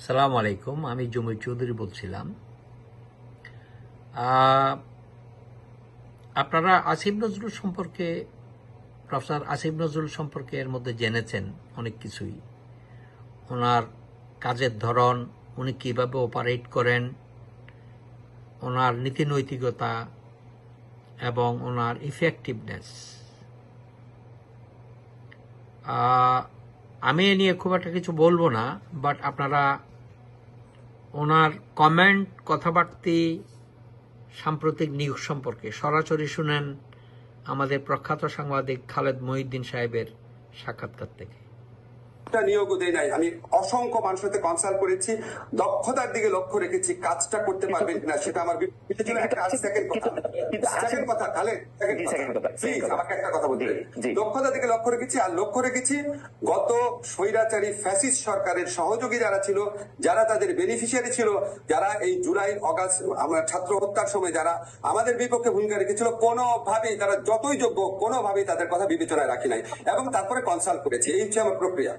সালাম আলাইকুম, আমি জুমই চৌধুরী বলছিলাম। আহ, আপনারা আসিফ নজরুল সম্পর্কে, প্রফেসর আসিফ নজরুল সম্পর্কে এর মধ্যে জেনেছেন অনেক কিছুই। ওনার কাজের ধরন, উনি কিভাবে অপারেট করেন, ওনার নীতি নৈতিকতা এবং ওনার ইফেক্টিভনেস। আমি এ নিয়ে খুব একটা কিছু বলবো না, বাট আপনারা ওনার কমেন্ট, কথাবার্তি, সাম্প্রতিক নিউজ সম্পর্কে সরাসরি শুনেন আমাদের প্রখ্যাত সাংবাদিক খালেদ মহিউদ্দিন সাহেবের সাক্ষাৎকার থেকে। নিয়োগও দেয় নাই। আমি অসংখ্য মানুষের সাথে কনসাল্ট করেছি, দক্ষতার দিকে লক্ষ্য রেখেছি, কাজটা করতে পারবেন কিনা সেটা আমার সেকেন্ড কথা। খালেদ, প্লিজ আমাকে একটা কথা বলতে, দক্ষতার দিকে লক্ষ্য রেখেছি। আর লক্ষ্য রেখেছি গত স্বৈরাচারী ফ্যাসিস্ট সরকারের সহযোগী যারা ছিল, যারা তাদের বেনিফিশিয়ারি ছিল, যারা এই জুলাই অগাস্ট আমরা ছাত্র হত্যার সময় যারা আমাদের বিপক্ষে ভূমিকা রেখেছিল, কোনোভাবেই তারা যতই যোগ্য কোনোভাবেই তাদের কথা বিবেচনায় রাখি নাই এবং তারপরে কনসাল্ট করেছি। এই হচ্ছে আমার প্রক্রিয়া।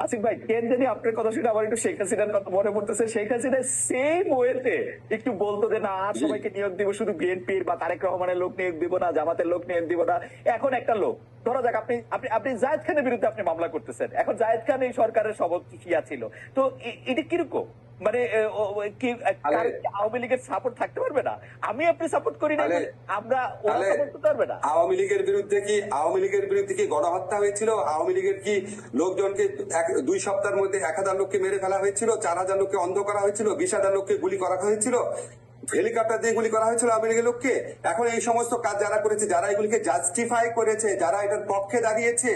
আসিফ ভাই, কেন জানি আপনার কথা শুনে আমার একটু শেখ হাসিনার কথা মনে পড়তেছে। শেখ হাসিনা সেম ওয়েতে একটু বলতো যে না, আর সবাইকে নিয়োগ দিব, শুধু বিএনপির বা তারেক রহমানের লোক নিয়োগ দিব না, জামাতের লোক নিয়োগ দিব না। এখন একটা লোক, ধরা যাক আপনি আপনি আপনি জায়েদ খানের বিরুদ্ধে আপনি মামলা করতেছেন। এখন জায়েদ খান এই সরকারের সভাপতি ছিল, তো এটা কিরকম? মানে কি আওয়ামী লীগের সাপোর্ট থাকতে পারবে না? আমি আপনি সাপোর্ট করি না, আমরা ওরা সাপোর্ট করতে পারবে না? আওয়ামী লীগের বিরুদ্ধে কি গণহত্যা হয়েছিল? আওয়ামী লীগের কি লোকজনকে 2 সপ্তাহের মধ্যে 1000 লোককে মেরে ফেলা হয়েছিল? 4000 লোককে অন্ধ করা হয়েছিল? 20,000 লোককে গুলি করা হয়েছিল? হেলিকপ্টার দিয়ে গুলি করা হয়েছিল আওয়ামী লীগের লোককে? এখন এই সমস্ত কাজ যারা করেছে, যারা এগুলিকে জাস্টিফাই করেছে, যারা এটার পক্ষে দাঁড়িয়েছে,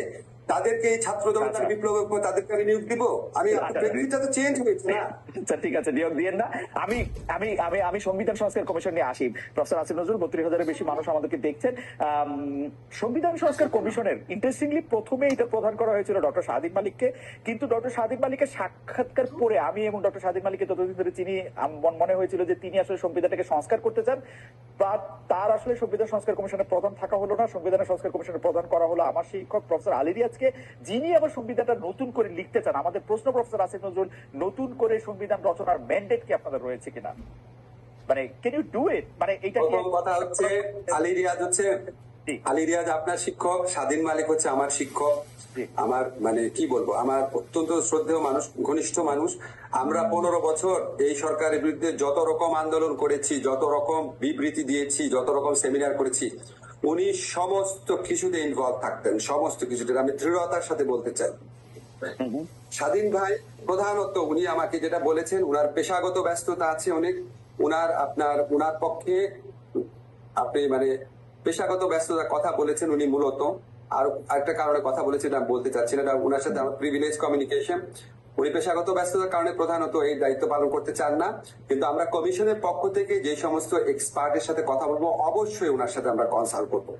তাদেরকে এই ছাত্র জনতার বিপ্লবের উপর তাদেরকে আমি নিয়োগ দিব? আমি প্রেক্ষিতটা তো চেঞ্জ হয়েছে না। আচ্ছা ঠিক আছে, নিয়োগ দিয়েন না। আমি আমি আমি আমি সংবিধান সংস্কার কমিশন নিয়ে আসি। প্রফেসর আসিফ নজরুল, 32,000-এর বেশি মানুষ আমাদেরকে দেখছেন। সংবিধান সংস্কার কমিশনের ইন্টারেস্টিংলি প্রথমে এটা প্রদান করা হয়েছিল ডক্টর শাহদিন মালিককে, কিন্তু ডক্টর শাহদিন মালিকের সাক্ষাৎকার পরে আমি এবং ডক্টর শাহদিন মালিককে ততদিন ধরে চিনি, মনে হয়েছিল যে তিনি আসলে সংবিধানটাকে সংস্কার করতে চান, বা তার আসলে সংবিধান সংস্কার কমিশনের প্রধান থাকা হলো না। সংবিধান সংস্কার কমিশনের প্রধান করা হলো আমার শিক্ষক প্রফেসর আলী রিয়াজকে, যিনি আবার সংবিধানটা নতুন করে লিখতে চান। আমাদের প্রশ্ন, প্রফেসর আসিফ নজরুল, নতুন করে সংবিধান রচনার ম্যান্ডেট কি আপনাদের রয়েছে কিনা? মানে ক্যান ইউ ডু ইট? মানে এইটা কথা হচ্ছে, আলী রিয়াজ আপনার শিক্ষক, স্বাধীন মালিক হচ্ছে আমার শিক্ষক। আমার মানে কি বলবো, আমার অত্যন্ত শ্রদ্ধেয় মানুষ, ঘনিষ্ঠ মানুষ। আমরা 15 বছর এই সরকারের বিরুদ্ধে যত রকম আন্দোলন করেছি, যত রকম বিবৃতি দিয়েছি, যত রকম সেমিনার করেছি, উনি সমস্ত কিছুতে ইনভলভ থাকতেন, সমস্ত কিছুতে। আমি দৃঢ়তার সাথে বলতে চাই, স্বাধীন ভাই প্রধানত উনি আমাকে যেটা বলেছেন, উনার পেশাগত ব্যস্ততা আছে অনেক, উনার পক্ষে আপনি মানে পেশাগত ব্যস্ততার কথা বলেছেন উনি মূলত। আর একটা কারণে কথা বলেছেন, আমি বলতে চাচ্ছি না, উনার সাথে আমার প্রিভিলেজ কমিউনিকেশন। উনি পেশাগত ব্যস্ততার কারণে প্রধানত এই দায়িত্ব পালন করতে চান না। কিন্তু আমরা কমিশনের পক্ষ থেকে যে সমস্ত এক্সপার্টের সাথে কথা বলবো, অবশ্যই ওনার সাথে আমরা কনসাল্ট করবো।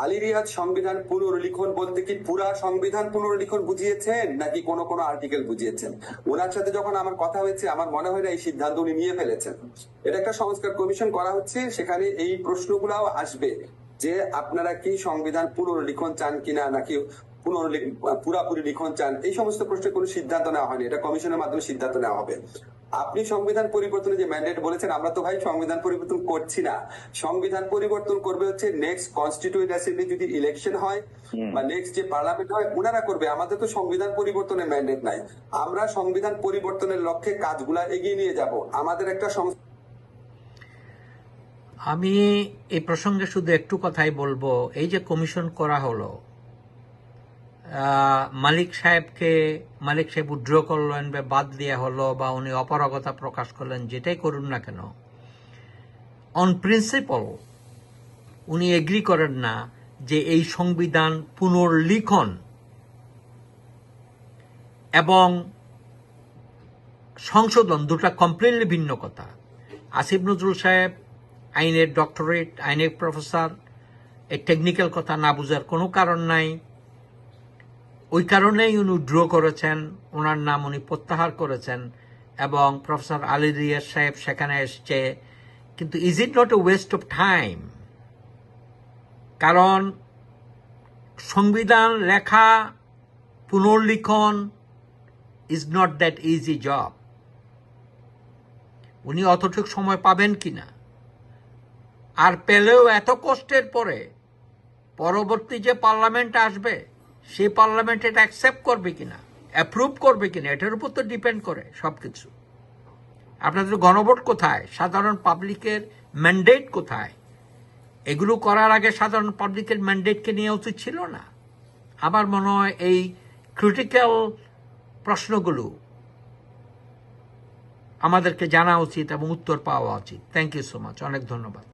আলী রিয়াজ সংবিধান পুনর্লিখন বলতে কি পুরা সংবিধান পুনর্লিখন বুঝিয়েছেন নাকি কোন কোন আর্টিকেল বুঝিয়েছেন? ওনার সাথে যখন আমার কথা হয়েছে, আমার মনে হয় না এই সিদ্ধান্ত উনি নিয়ে ফেলেছেন। এটা একটা সংস্কার কমিশন করা হচ্ছে, সেখানে এই প্রশ্নগুলাও আসবে যে আপনারা কি সংবিধান পুনর্লিখন চান কিনা, নাকি পুরাপুরি লিখন চান। এই সমস্ত প্রশ্নের কোনো সিদ্ধান্ত নেওয়া হয়নি, এটা কমিশনের মাধ্যমে সিদ্ধান্ত নেওয়া হবে। আপনি সংবিধান পরিবর্তনের যে ম্যান্ডেট বলেছেন, আমরা তো ভাই সংবিধান পরিবর্তন করছি না। সংবিধান পরিবর্তন করবে হচ্ছে নেক্সট কনস্টিটিউয়েন্ট অ্যাসেম্বলি যদি ইলেকশন হয় বা নেক্সট যে পার্লামেন্ট হয়, ওনারা করবে। আমাদের তো সংবিধান পরিবর্তনের ম্যান্ডেট নাই। আমরা সংবিধান পরিবর্তনের লক্ষ্যে কাজগুলা এগিয়ে নিয়ে যাব। আমাদের একটা আমি এই প্রসঙ্গে শুধু একটু কথাই বলবো, এই যে কমিশন করা হলো, মালিক সাহেব উইথড্র করলেন বা বাদ দেওয়া হলো, বা উনি অপারগতা প্রকাশ করলেন, যেটাই করুন না কেন, অন প্রিন্সিপল উনি এগ্রি করেন না যে এই সংবিধান পুনর্লিখন এবং সংশোধন দুটা কমপ্লিটলি ভিন্ন কথা। আসিফ নজরুল সাহেব আইনের ডক্টরেট, আইনের প্রফেসর, এই টেকনিক্যাল কথা না বুঝার কোনো কারণ নাই। ওই কারণেই উনি ড্র করেছেন, ওনার নাম উনি প্রত্যাহার করেছেন, এবং প্রফেসর আলী রিয়াজ সাহেব সেখানে এসছে। কিন্তু is it not a waste of time? কারণ সংবিধান লেখা, পুনর্লিখন is not that easy job. উনি অতটুক সময় পাবেন কিনা, আর পেলেও এত কষ্টের পরে পরবর্তী যে পার্লামেন্ট আসবে সেই পার্লামেন্ট এটা অ্যাকসেপ্ট করবে কিনা, অ্যাপ্রুভ করবে কিনা, এটার উপর তো ডিপেন্ড করে সবকিছু। আপনাদের গণভোট কোথায়, সাধারণ পাবলিকের ম্যান্ডেট কোথায়? এগুলো করার আগে সাধারণ পাবলিকের ম্যান্ডেটকে নিয়ে উচিত ছিল না? আমার মনে হয় এই ক্রিটিক্যাল প্রশ্নগুলো আমাদেরকে জানা উচিত এবং উত্তর পাওয়া উচিত। থ্যাংক ইউ সো মাচ, অনেক ধন্যবাদ।